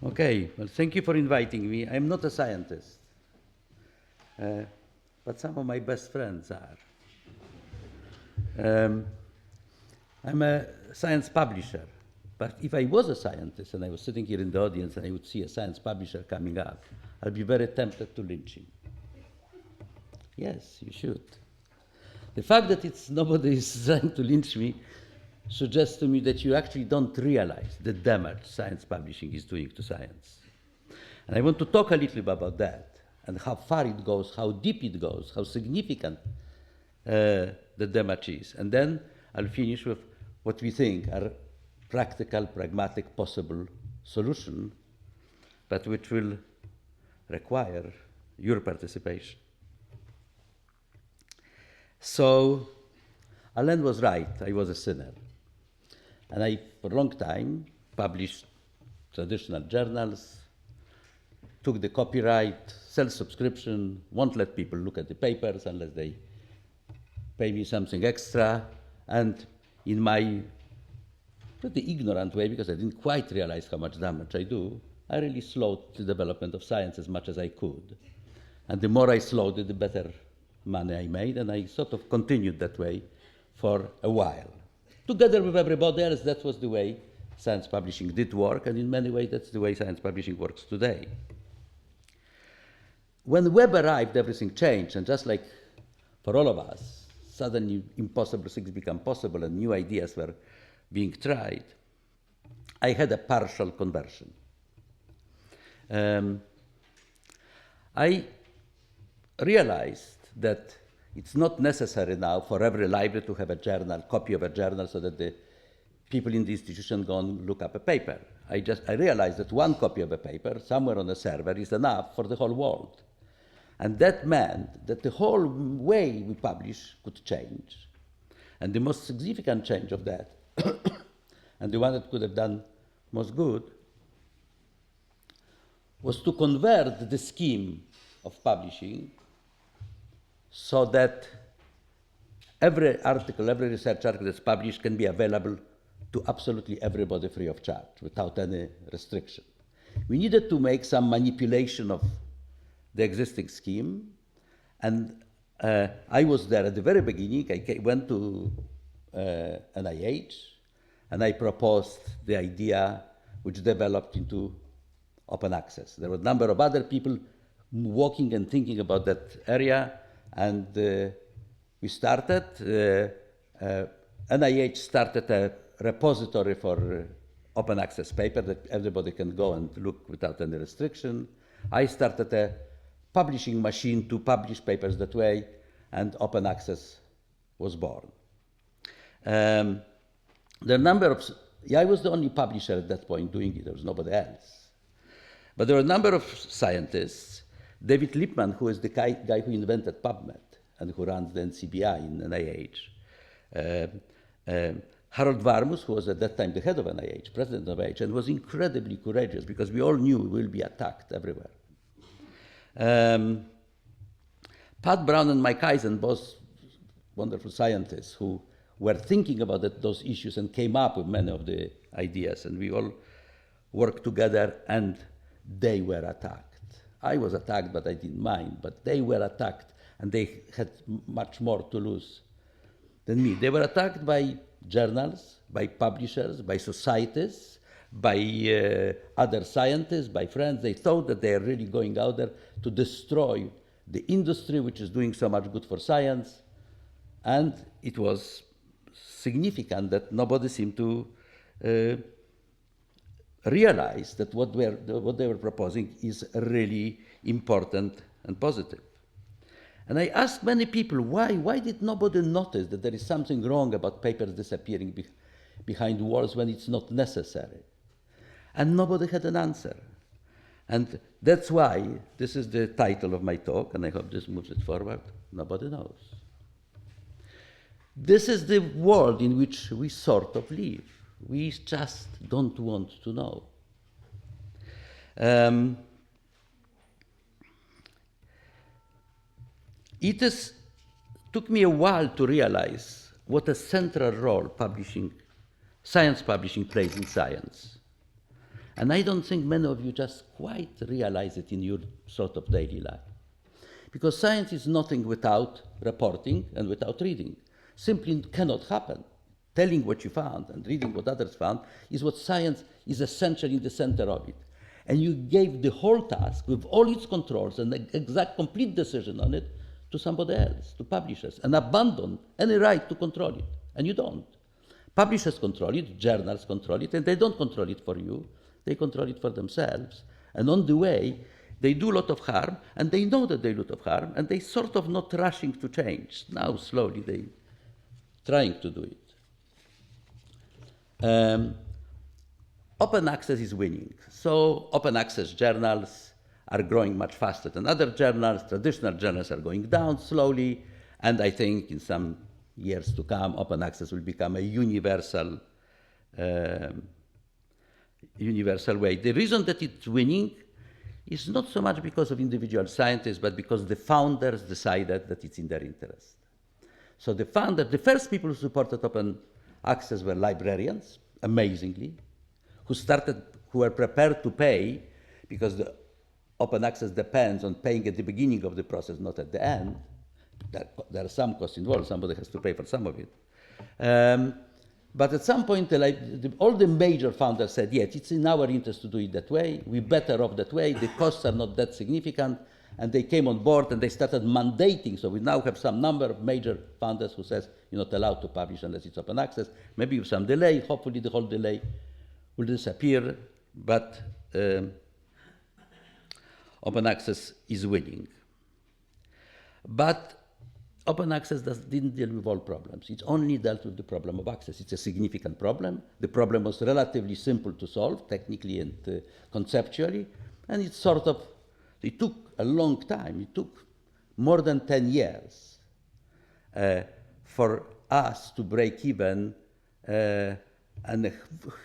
Okay, well, thank you for inviting me. I'm not a scientist, but some of my best friends are. I'm a science publisher, but if I was a scientist and I was sitting here in the audience and I would see a science publisher coming up, I'd be very tempted to lynch him. Yes, you should. The fact that nobody is trying to lynch me suggests to me that you actually don't realize the damage science publishing is doing to science. And I want to talk a little bit about that and how far it goes, how deep it goes, how significant the damage is. And then I'll finish with what we think are practical, pragmatic, possible solutions, but which will require your participation. So Alain was right, I was a sinner. And I, for a long time, published traditional journals, took the copyright, self-subscription, won't let people look at the papers unless they pay me something extra. And in my pretty ignorant way, because I didn't quite realize how much damage I do, I really slowed the development of science as much as I could. And the more I slowed it, the better money I made, and I sort of continued that way for a while. Together with everybody else, that was the way science publishing did work, and in many ways that's the way science publishing works today. When web arrived, everything changed, and just like for all of us, suddenly impossible things become possible and new ideas were being tried. I had a partial conversion. I realized that it's not necessary now for every library to have a journal, copy of a journal, so that the people in the institution go and look up a paper. I realized that one copy of a paper somewhere on a server is enough for the whole world. And that meant that the whole way we publish could change. And the most significant change of that, and the one that could have done most good, was to convert the scheme of publishing so that every article, every research article that's published can be available to absolutely everybody free of charge, without any restriction. We needed to make some manipulation of the existing scheme, and I was there at the very beginning. I went to NIH, and I proposed the idea which developed into open access. There were a number of other people working and thinking about that area, and we started. NIH started a repository for open access paper that everybody can go and look without any restriction. I started a publishing machine to publish papers that way, and open access was born. The number of, I was the only publisher at that point doing it, there was nobody else. But there were a number of scientists. David Lippmann, who is the guy who invented PubMed and who runs the NCBI in NIH. Harold Varmus, who was at that time the head of NIH, president of NIH, and was incredibly courageous because we all knew we will be attacked everywhere. Pat Brown and Mike Eisen, both wonderful scientists who were thinking about those issues and came up with many of the ideas, and we all worked together, and they were attacked. I was attacked, but I didn't mind, but they were attacked, and they had much more to lose than me. They were attacked by journals, by publishers, by societies, by other scientists, by friends. They thought that they are really going out there to destroy the industry which is doing so much good for science. And it was significant that nobody seemed to realize that what they were proposing is really important and positive. And I asked many people, why did nobody notice that there is something wrong about papers disappearing behind walls when it's not necessary? And nobody had an answer. And that's why this is the title of my talk, and I hope this moves it forward. Nobody knows. This is the world in which we sort of live. We just don't want to know. It took me a while to realize what a central role science publishing plays in science. And I don't think many of you just quite realize it in your sort of daily life. Because science is nothing without reporting and without reading. Simply cannot happen. Telling what you found and reading what others found is what science is essentially in the center of it. And you gave the whole task with all its controls and the exact complete decision on it to somebody else, to publishers, and abandon any right to control it. And you don't. Publishers control it, journals control it, and they don't control it for you. They control it for themselves. And on the way, they do a lot of harm, and they know that they do a lot of harm, and they sort of not rushing to change. Now, slowly, they trying to do it. Open access is winning. So open access journals are growing much faster than other journals. Traditional journals are going down slowly. And I think in some years to come, open access will become a universal way. The reason that it's winning is not so much because of individual scientists, but because the founders decided that it's in their interest. So the first people who supported open access were librarians, amazingly, who were prepared to pay, because the open access depends on paying at the beginning of the process, not at the end. There are some costs involved. Somebody has to pay for some of it. But at some point, all the major founders said, yes, it's in our interest to do it that way. We're better off that way. The costs are not that significant. And they came on board and they started mandating. So we now have some number of major founders who says you're not allowed to publish unless it's open access. Maybe with some delay. Hopefully the whole delay will disappear. But open access is winning. But open access didn't deal with all problems. It only dealt with the problem of access. It's a significant problem. The problem was relatively simple to solve, technically and conceptually. And it's sort of, it took a long time. It took more than 10 years for us to break even and a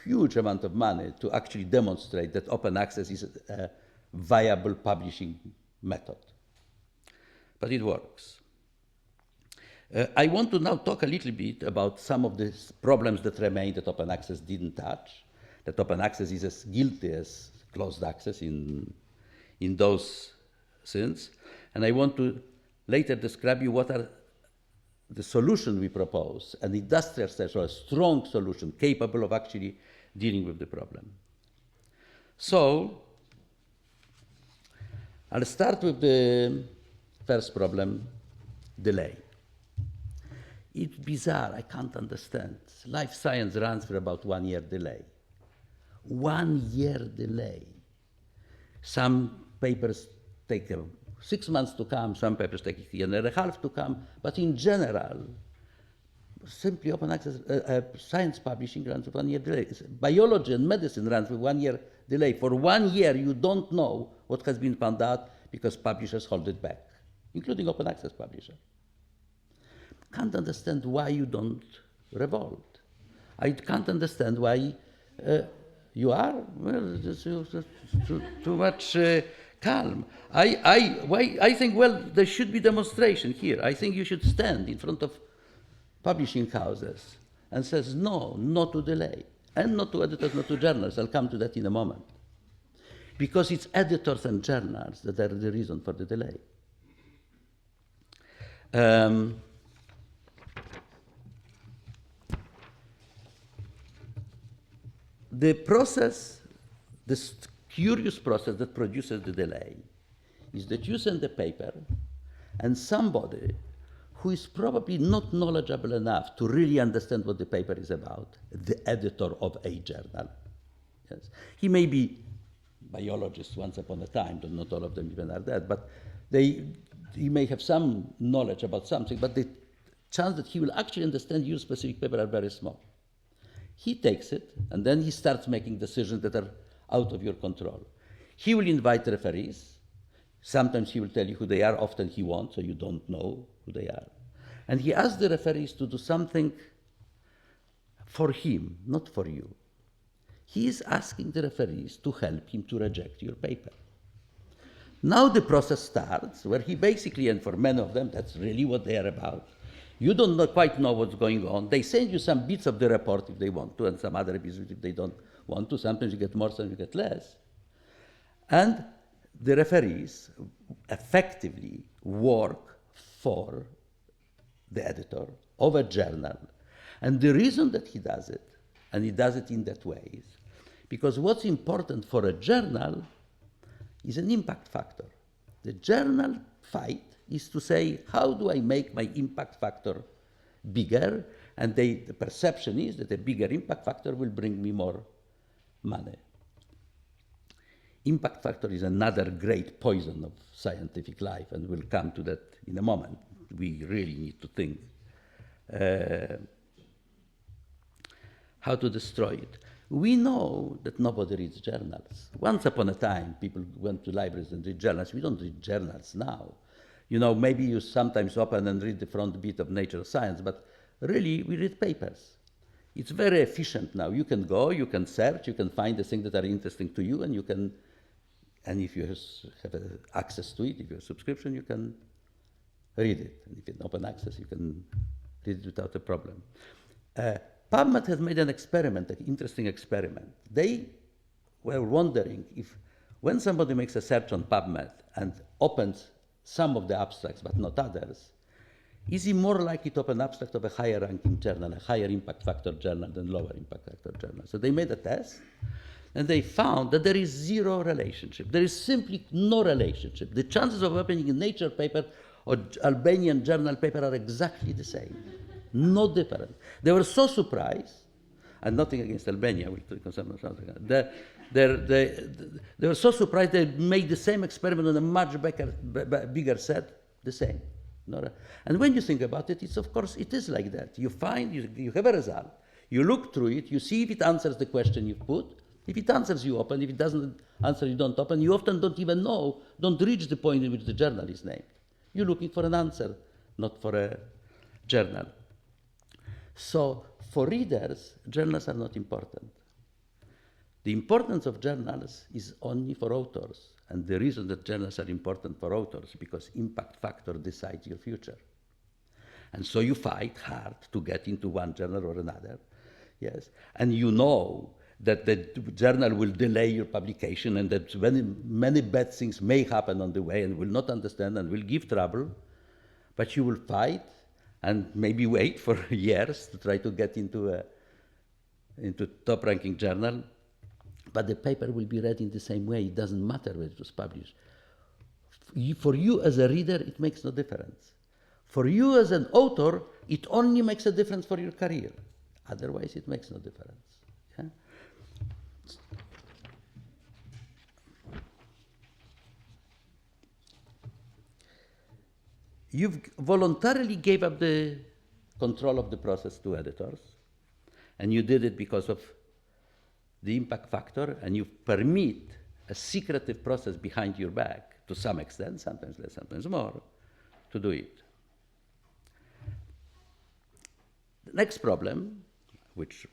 huge amount of money to actually demonstrate that open access is a viable publishing method. But it works. I want to now talk a little bit about some of the problems that remain that open access didn't touch, that open access is as guilty as closed access in those sins. And I want to later describe you what are the solutions we propose, an industrial solution, a strong solution capable of actually dealing with the problem. So I'll start with the first problem, delay. It's bizarre, I can't understand. Life science runs for about 1 year delay. 1 year delay. Some papers take 6 months to come, some papers take a year and a half to come, but in general, simply open access, science publishing runs with 1 year delay. Biology and medicine runs with 1 year delay. For 1 year, you don't know what has been found out because publishers hold it back, including open access publishers. Can't understand why you don't revolt. I can't understand why you are. Well, too much calm. I think, well, there should be demonstration here. I think you should stand in front of publishing houses and says, no, not to delay. And not to editors, not to journals. I'll come to that in a moment. Because it's editors and journals that are the reason for the delay. The process, this curious process that produces the delay is that you send a paper and somebody who is probably not knowledgeable enough to really understand what the paper is about, the editor of a journal. Yes. He may be biologist once upon a time, but not all of them even are that, but he may have some knowledge about something, but the chance that he will actually understand your specific paper are very small. He takes it, and then he starts making decisions that are out of your control. He will invite referees. Sometimes he will tell you who they are. Often he won't, so you don't know who they are. And he asks the referees to do something for him, not for you. He is asking the referees to help him to reject your paper. Now the process starts where he basically, and for many of them, that's really what they are about, You don't quite know what's going on. They send you some bits of the report if they want to, and some other bits if they don't want to. Sometimes you get more, sometimes you get less. And the referees effectively work for the editor of a journal. And the reason that he does it, and he does it in that way, is because what's important for a journal is an impact factor. The journal fight is to say, how do I make my impact factor bigger? And the perception is that a bigger impact factor will bring me more money. Impact factor is another great poison of scientific life, and we'll come to that in a moment. We really need to think how to destroy it. We know that nobody reads journals. Once upon a time, people went to libraries and read journals. We don't read journals now. You know, maybe you sometimes open and read the front bit of Nature Science, but really, we read papers. It's very efficient now. You can go, you can search, you can find the things that are interesting to you, and you can, and if you have access to it, if you have a subscription, you can read it. And if you have open access, you can read it without a problem. PubMed has made an experiment, an interesting experiment. They were wondering if when somebody makes a search on PubMed and opens some of the abstracts but not others, is he more likely to open abstract of a higher ranking journal, a higher impact factor journal than lower impact factor journal? So they made a test and they found that there is zero relationship. There is simply no relationship. The chances of opening a Nature paper or Albanian journal paper are exactly the same. No different. They were so surprised, and nothing against Albania, they were so surprised they made the same experiment on a much bigger set, the same. And when you think about it, it's of course, it is like that. You find, you have a result, you look through it, you see if it answers the question you've put. If it answers, you open. If it doesn't answer, you don't open. You often don't even know, don't reach the point in which the journal is named. You're looking for an answer, not for a journal. So for readers, journals are not important. The importance of journals is only for authors. And the reason that journals are important for authors is because impact factor decides your future. And so you fight hard to get into one journal or another. Yes. And you know that the journal will delay your publication and that many bad things may happen on the way and will not understand and will give trouble. But you will fight and maybe wait for years to try to get into top-ranking journal. But the paper will be read in the same way. It doesn't matter where it was published. For you as a reader, it makes no difference. For you as an author, it only makes a difference for your career. Otherwise, it makes no difference. Yeah? You've voluntarily gave up the control of the process to editors, and you did it because of the impact factor, and you permit a secretive process behind your back, to some extent, sometimes less, sometimes more, to do it. The next problem, which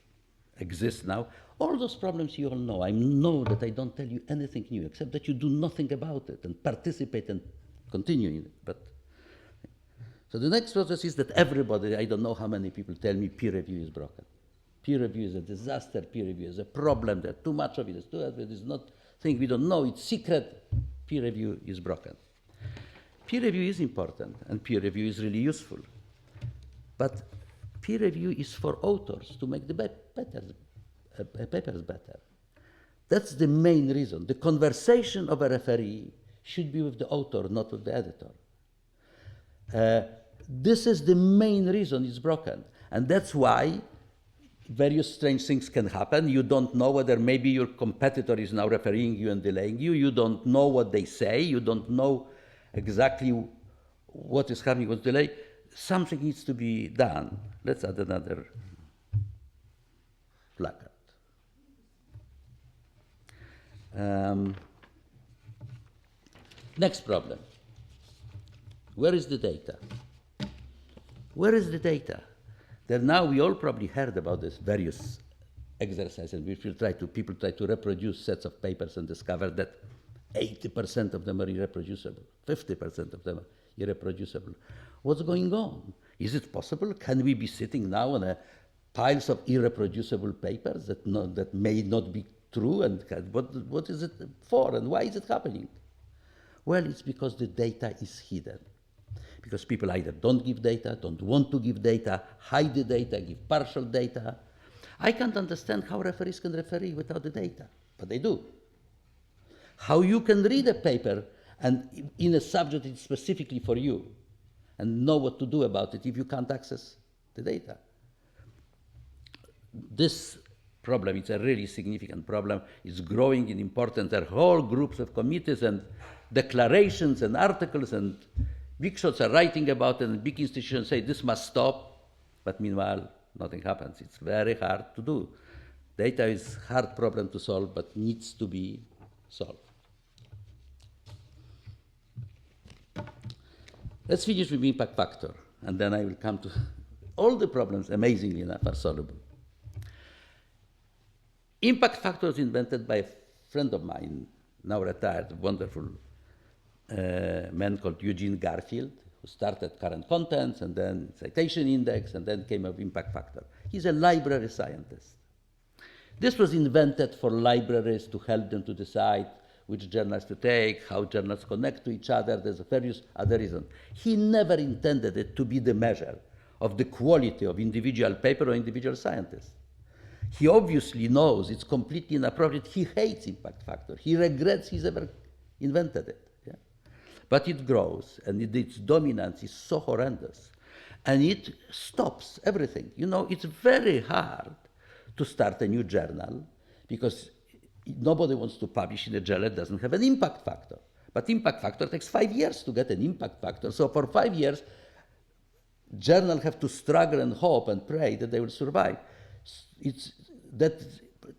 exists now, all those problems you all know. I know that I don't tell you anything new, except that you do nothing about it and participate and continue in it. But so the next process is that everybody, I don't know how many people tell me peer review is broken. Peer review is a disaster, peer review is a problem, there's too much of it, it's not thing we don't know, it's secret. Peer review is broken. Peer review is important and peer review is really useful. But peer review is for authors to make the papers better. That's the main reason. The conversation of a referee should be with the author, not with the editor. This is the main reason it's broken. And that's why various strange things can happen. You don't know whether maybe your competitor is now refereeing you and delaying you. You don't know what they say. You don't know exactly what is happening with delay. Something needs to be done. Let's add another placard. Next problem. Where is the data? Where is the data? That now we all probably heard about this various exercises in which people try to reproduce sets of papers and discover that 80% of them are irreproducible, 50% of them are irreproducible. What's going on? Is it possible? Can we be sitting now on piles of irreproducible papers that may not be true? And what is it for? And why is it happening? Well, it's because the data is hidden. Because people either don't give data, don't want to give data, hide the data, give partial data. I can't understand how referees can referee without the data, but they do. How you can read a paper and in a subject it's specifically for you and know what to do about it if you can't access the data. This problem, it's a really significant problem. It's growing in importance. There are whole groups of committees and declarations and articles, and big shots are writing about it, and big institutions say this must stop, but meanwhile, nothing happens. It's very hard to do. Data is a hard problem to solve, but needs to be solved. Let's finish with impact factor, and then I will come to all the problems, amazingly enough, are solvable. Impact factor was invented by a friend of mine, now retired, wonderful man called Eugene Garfield, who started current contents and then citation index and then came up with impact factor. He's a library scientist. This was invented for libraries to help them to decide which journals to take, how journals connect to each other. There's various other reasons. He never intended it to be the measure of the quality of individual paper or individual scientist. He obviously knows it's completely inappropriate. He hates impact factor. He regrets he's ever invented it. Yeah? But it grows, and its dominance is so horrendous. And it stops everything. You know, it's very hard to start a new journal because nobody wants to publish in a journal that doesn't have an impact factor. But impact factor takes 5 years to get an impact factor. So for 5 years, journals have to struggle and hope and pray that they will survive. That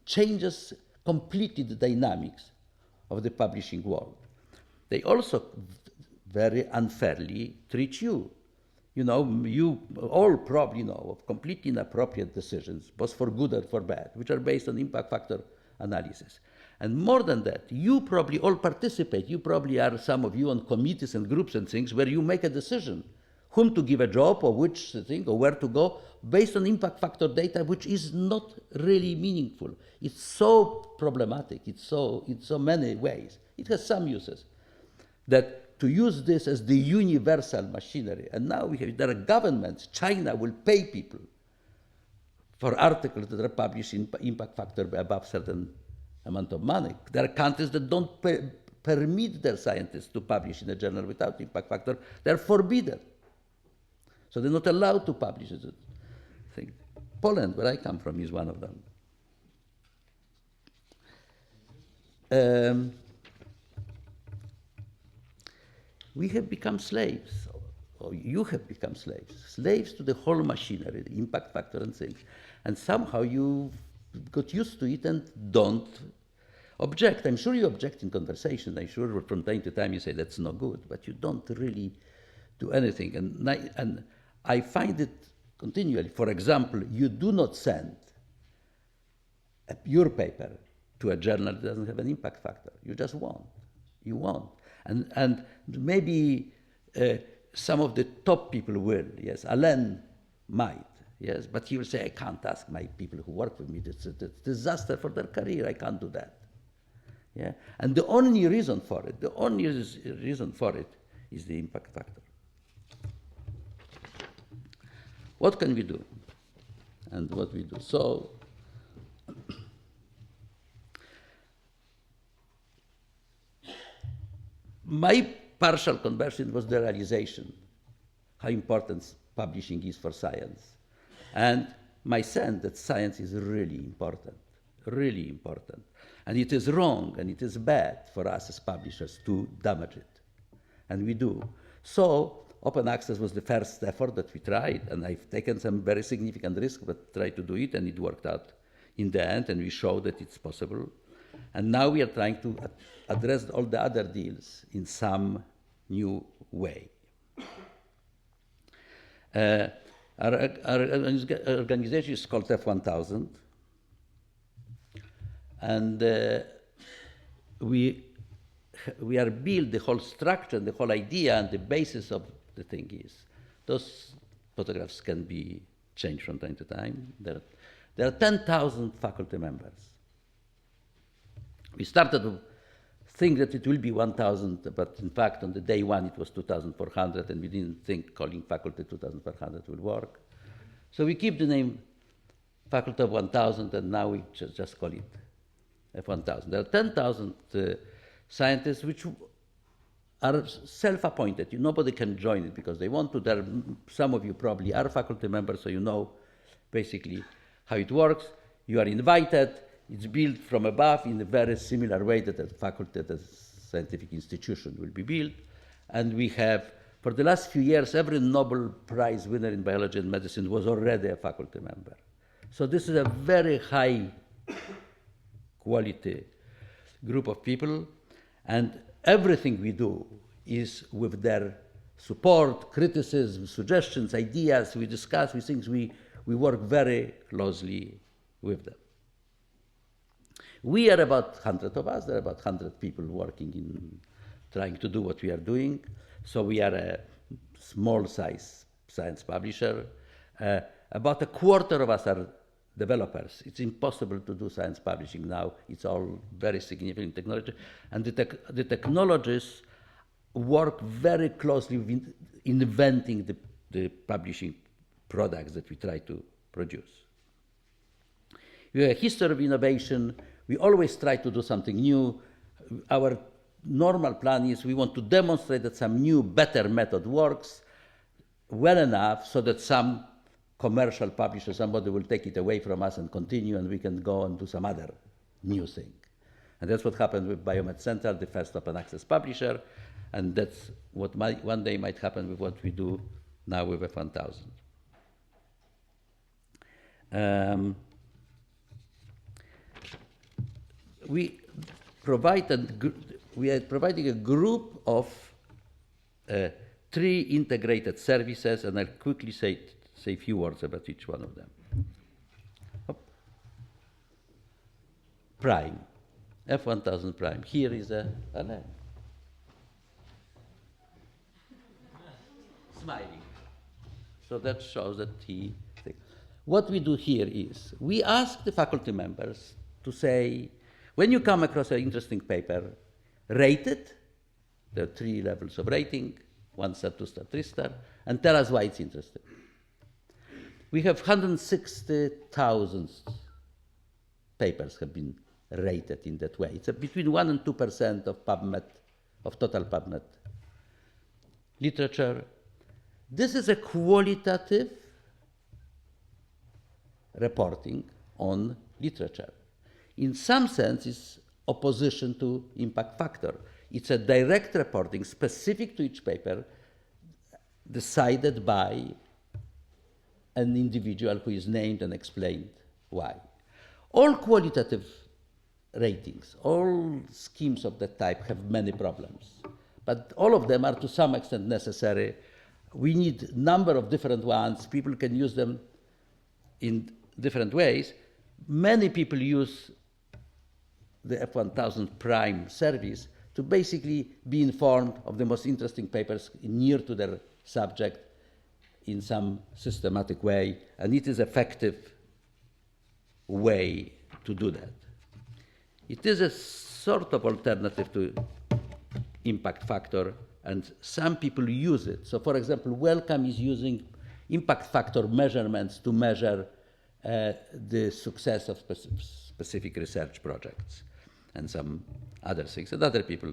changes completely the dynamics of the publishing world. They also very unfairly treat you. You know, you all probably know of completely inappropriate decisions, both for good and for bad, which are based on impact factor analysis. And more than that, you probably all participate. You probably are, some of you, on committees and groups and things where you make a decision whom to give a job or which thing or where to go based on impact factor data, which is not really meaningful. It's so problematic. It's so many ways. It has some uses. That to use this as the universal machinery, and now there are governments. China will pay people for articles that are published in impact factor above certain amount of money. There are countries that don't permit their scientists to publish in a journal without impact factor. They're forbidden. So they're not allowed to publish it. Poland, where I come from, is one of them. We have become slaves, or you have become slaves to the whole machinery, the impact factor and things. And somehow you got used to it and don't object. I'm sure you object in conversation. I'm sure from time to time you say that's no good, but you don't really do anything. And I find it continually. For example, you do not send your paper to a journal that doesn't have an impact factor. You just won't. You won't. And maybe some of the top people will, yes. Alain might, yes, but he will say, I can't ask my people who work with me. It's a disaster for their career. I can't do that. Yeah? And the only reason for it is the impact factor. What can we do? And what we do? So, my partial conversion was the realization how important publishing is for science. And my sense that science is really important. And it is wrong and it is bad for us as publishers to damage it. And we do. So open access was the first effort that we tried, and I've taken some very significant risks, but tried to do it, and it worked out in the end, and we showed that it's possible. And now we are trying to address all the other deals in some new way. Our organization is called F1000, and we are built, the whole structure, the whole idea, and the basis of the thing is those photographs can be changed from time to time. There are 10,000 faculty members. We started to think that it will be 1,000, but in fact, on the day one, it was 2,400, and we didn't think calling faculty 2,400 will work. So we keep the name Faculty of 1,000, and now we just call it F1000. There are 10,000 scientists which are self-appointed. Nobody can join it because they want to. Some of you probably are faculty members, so you know basically how it works. You are invited. It's built from above in a very similar way that a faculty at a scientific institution will be built. And we have, for the last few years, every Nobel Prize winner in biology and medicine was already a faculty member. So this is a very high quality group of people, and everything we do is with their support, criticism, suggestions, ideas. We discuss, we think, we work very closely with them. We are about 100 of us. There are about 100 people working in trying to do what we are doing. So we are a small size science publisher. About a quarter of us are developers. It's impossible to do science publishing now. It's all very significant technology. And the technologists work very closely with inventing the publishing products that we try to produce. We have a history of innovation. We always try to do something new. Our normal plan is we want to demonstrate that some new, better method works well enough so that some commercial publisher, somebody will take it away from us and continue, and we can go and do some other new thing. And that's what happened with Biomed Central, the first open access publisher, and that's what one day might happen with what we do now with F1000. We are providing a group of 3 integrated services, and I'll quickly say a few words about each one of them. Prime, F1000 Prime. Here is a name. Smiling. So that shows that he thinks. What we do here is we ask the faculty members to say, when you come across an interesting paper, rate it. There are 3 levels of rating, 1 star, 2 star, 3 star, and tell us why it's interesting. We have 160,000 papers have been rated in that way. It's between 1% and 2% of PubMed, of total PubMed literature. This is a qualitative reporting on literature. In some sense, it's opposition to impact factor. It's a direct reporting specific to each paper decided by an individual who is named and explained why. All qualitative ratings, all schemes of that type have many problems, but all of them are to some extent necessary. We need a number of different ones. People can use them in different ways. Many people use the F1000 Prime service to basically be informed of the most interesting papers near to their subject in some systematic way, and it is an effective way to do that. It is a sort of alternative to impact factor, and some people use it. So, for example, Wellcome is using impact factor measurements to measure the success of specific research projects and some other things. And other people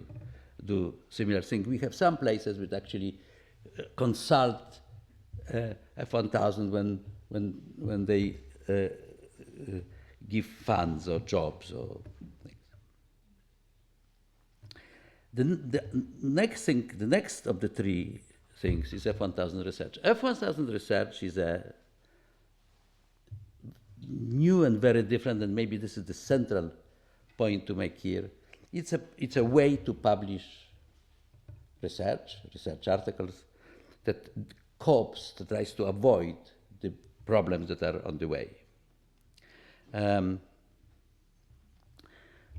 do similar things. We have some places which actually consult F1000 when they give funds or jobs or things. The next of the 3 things is F1000 Research. F1000 Research is a new and very different, and maybe this is the central point to make here. It's a way to publish research articles that copes, that tries to avoid the problems that are on the way.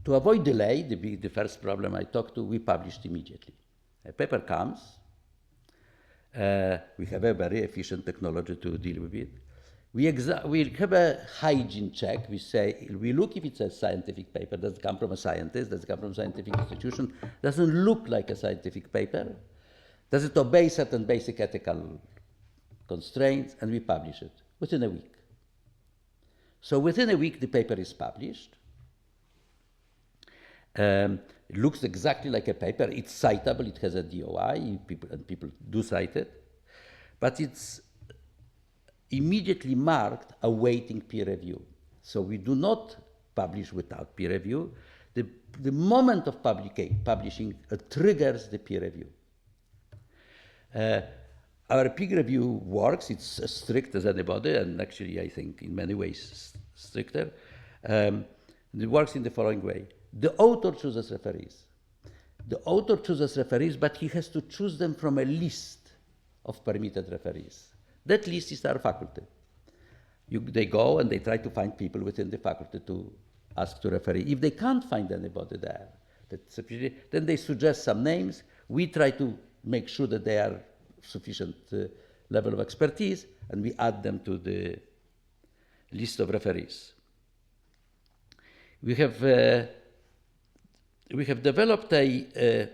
To avoid delay, the first problem I talked to, we published immediately. A paper comes, We have a very efficient technology to deal with it. We have a hygiene check. We look if it's a scientific paper. Does it come from a scientist? Does it come from a scientific institution? Doesn't look like a scientific paper. Does it obey certain basic ethical constraints? And we publish it within a week. So within a week, the paper is published. It looks exactly like a paper. It's citable. It has a DOI. People do cite it. But it's immediately marked awaiting peer review. So we do not publish without peer review. The moment of publishing triggers the peer review. Our peer review works. It's as strict as anybody, and actually I think in many ways stricter. It works in the following way. The author chooses referees. The author chooses referees, but he has to choose them from a list of permitted referees. That list is our faculty. They go and they try to find people within the faculty to ask to referee. If they can't find anybody there, then they suggest some names. We try to make sure that they are sufficient level of expertise, and we add them to the list of referees. We have developed a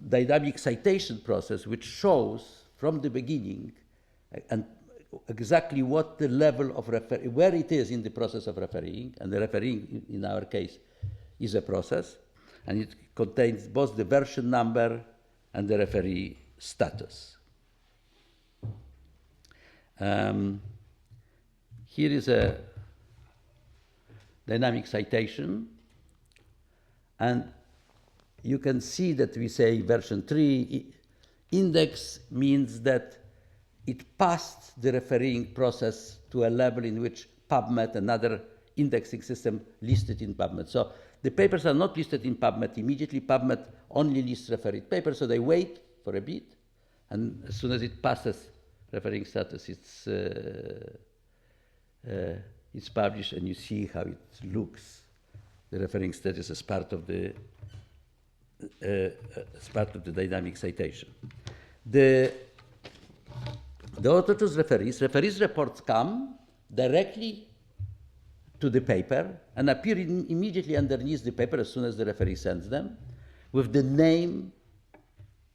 dynamic citation process which shows from the beginning and exactly what the level of where it is in the process of refereeing, and the refereeing in our case is a process, and it contains both the version number and the referee status. Here is a dynamic citation, and you can see that we say version 3 index means that it passed the refereeing process to a level in which PubMed, another indexing system, listed in PubMed. So the papers are not listed in PubMed immediately. PubMed only lists refereed papers, so they wait for a bit, and as soon as it passes refereeing status, it's published, and you see how it looks, the refereeing status as part of the dynamic citation. The author chooses referees. Referees reports come directly to the paper and appear immediately underneath the paper as soon as the referee sends them, with the name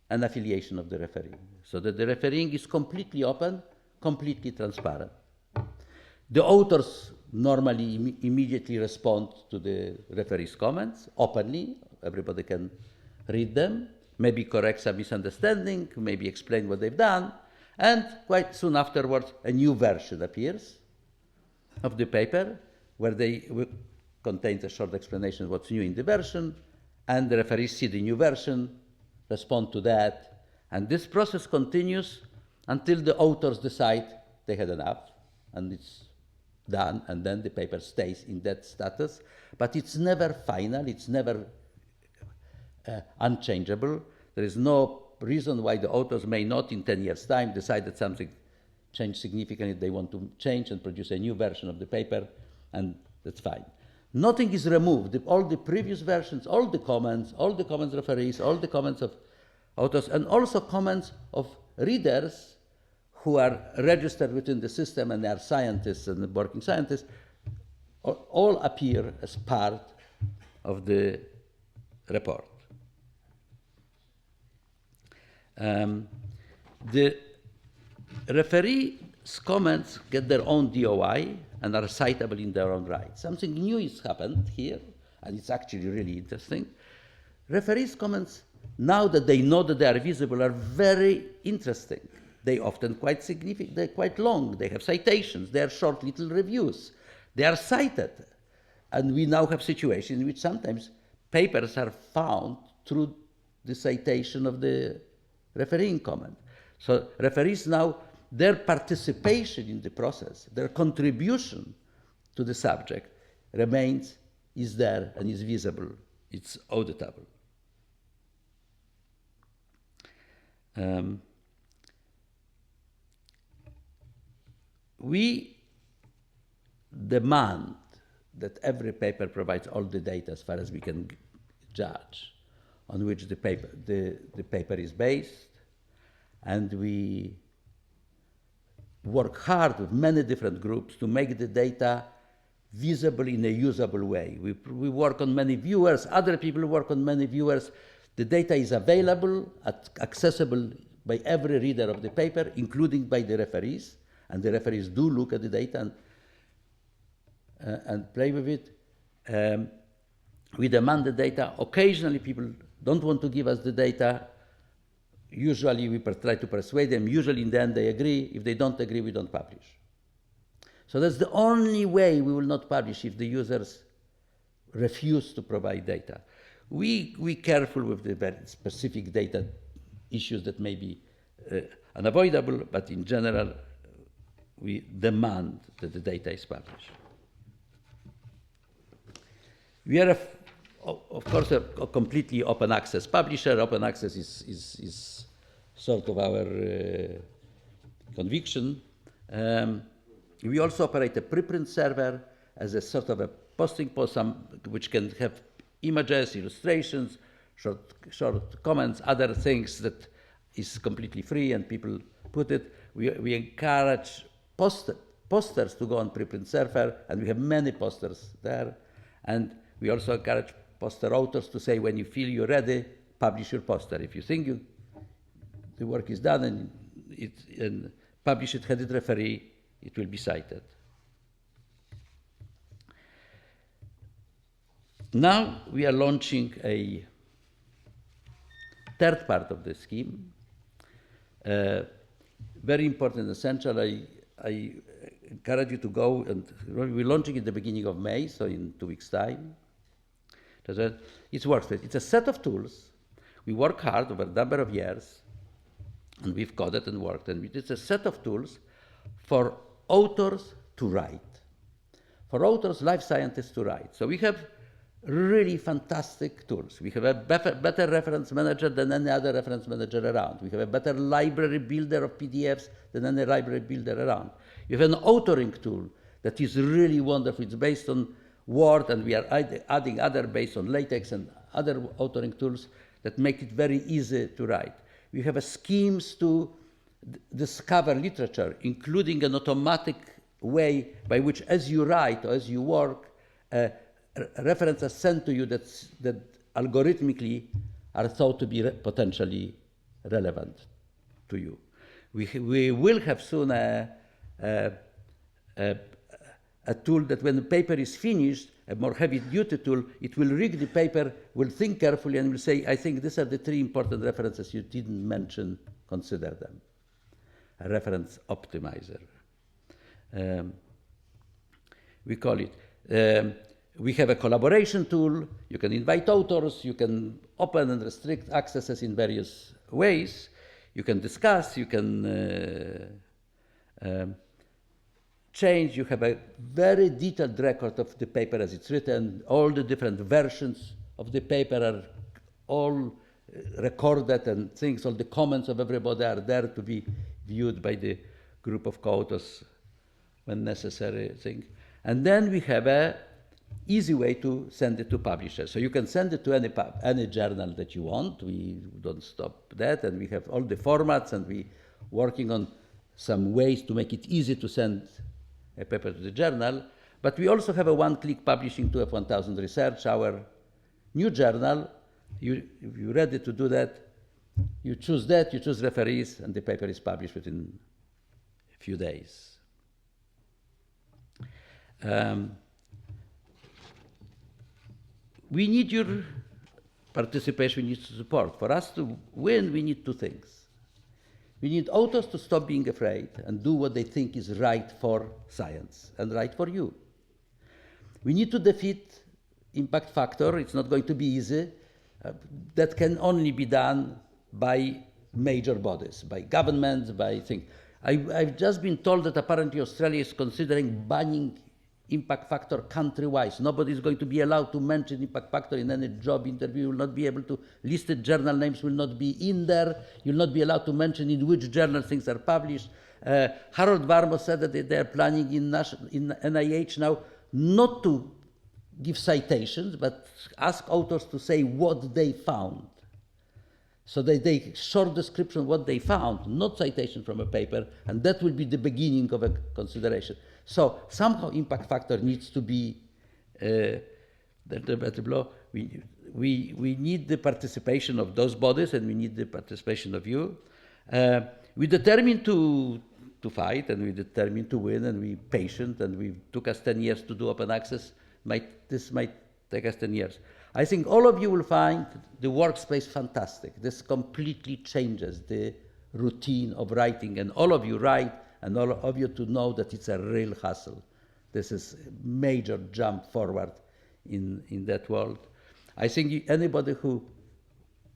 and affiliation of the referee, so that the refereeing is completely open, completely transparent. The authors normally immediately respond to the referee's comments openly. Everybody can read them, maybe correct some misunderstanding, maybe explain what they've done, and quite soon afterwards a new version appears of the paper where contains a short explanation of what's new in the version, and the referees see the new version, respond to that, and this process continues until the authors decide they had enough, and it's done, and then the paper stays in that status, but it's never final, it's never unchangeable. There is no reason why the authors may not in 10 years' time decide that something changed significantly, they want to change and produce a new version of the paper, and that's fine. Nothing is removed. All the previous versions, all the comments referees, all the comments of authors, and also comments of readers who are registered within the system and are scientists and working scientists, all appear as part of the report. The referee's comments get their own DOI and are citable in their own right. Something new has happened here, and it's actually really interesting. Referees' comments, now that they know that they are visible, are very interesting. They often quite significant, they're quite long, they have citations, they are short little reviews, they are cited. And we now have situations in which sometimes papers are found through the citation of the refereeing comment. So referees now, their participation in the process, their contribution to the subject is there and is visible, it's auditable. We demand that every paper provides all the data as far as we can judge on which the paper is based, and we work hard with many different groups to make the data visible in a usable way. We work on many viewers, other people work on many viewers. The data is available, accessible by every reader of the paper, including by the referees, and the referees do look at the data and play with it. We demand the data. Occasionally people don't want to give us the data. Usually we try to persuade them. Usually in the end they agree. If they don't agree, we don't publish. So that's the only way we will not publish, if the users refuse to provide data. We careful with the very specific data issues that may be unavoidable, but in general, we demand that the data is published. We are, of course, a completely open access publisher. Open access is sort of our conviction. We also operate a preprint server as a sort of a posting post, which can have images, illustrations, short comments, other things that is completely free and people put it. We encourage posters to go on preprint server, and we have many posters there. And we also encourage poster authors to say, when you feel you're ready, publish your poster. If you think the work is done and publish it, headed referee, it will be cited. Now we are launching a third part of the scheme. Very important and essential. I encourage you to go, and we're launching at the beginning of May, so in 2 weeks' time. It's worth it. It's a set of tools. We work hard over a number of years, and we've coded and worked, and it's a set of tools for authors to write, for authors, life scientists to write. So we have really fantastic tools. We have a better reference manager than any other reference manager around. We have a better library builder of PDFs than any library builder around. You have an authoring tool that is really wonderful. It's based on Word, and we are adding other based on LaTeX and other authoring tools that make it very easy to write. We have schemes to discover literature, including an automatic way by which, as you write or as you work, references sent to you that algorithmically are thought to be potentially relevant to you. We will have soon a tool that when the paper is finished, a more heavy-duty tool, it will read the paper, will think carefully, and will say, I think these are the 3 important references you didn't mention, consider them. A reference optimizer. We call it. We have a collaboration tool. You can invite authors. You can open and restrict accesses in various ways. You can discuss. You can change. You have a very detailed record of the paper as it's written. All the different versions of the paper are all recorded, and things, all the comments of everybody are there to be viewed by the group of co-authors when necessary. And then we have a easy way to send it to publishers. So you can send it to any journal that you want. We don't stop that, and we have all the formats, and we're working on some ways to make it easy to send a paper to the journal. But we also have a one-click publishing to F1000 Research, our new journal. If you're ready to do that, you choose referees, and the paper is published within a few days. We need your participation, we need support. For us to win, we need 2 things. We need authors to stop being afraid and do what they think is right for science and right for you. We need to defeat impact factor. It's not going to be easy. That can only be done by major bodies, by governments, by things. I've just been told that apparently Australia is considering banning impact factor country-wise. Nobody is going to be allowed to mention impact factor in any job interview. You will not be able to, listed journal names will not be in there. You will not be allowed to mention in which journal things are published. Harold Varmo said that they are planning in NIH now not to give citations, but ask authors to say what they found. So they short description what they found, not citation from a paper, and that will be the beginning of a consideration. So somehow impact factor needs to be we need the participation of those bodies, and we need the participation of you. We determined to fight, and we determined to win, and we patient, and we took us 10 years to do open access. This might take us 10 years. I think all of you will find the workspace fantastic. This completely changes the routine of writing, and all of you write, and all of you to know that it's a real hustle. This is a major jump forward in that world. I think anybody who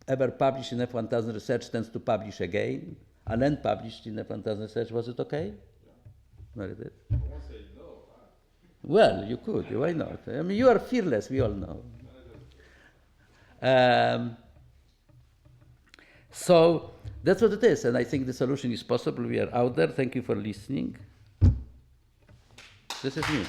ever published in F1000 Research tends to publish again. Alain published in F1000 Research. Was it okay? Yeah. Very good. I won't say no. Well, you could. Why not? I mean, you are fearless. We all know. So that's what it is, and I think the solution is possible. We are out there. Thank you for listening. This is me.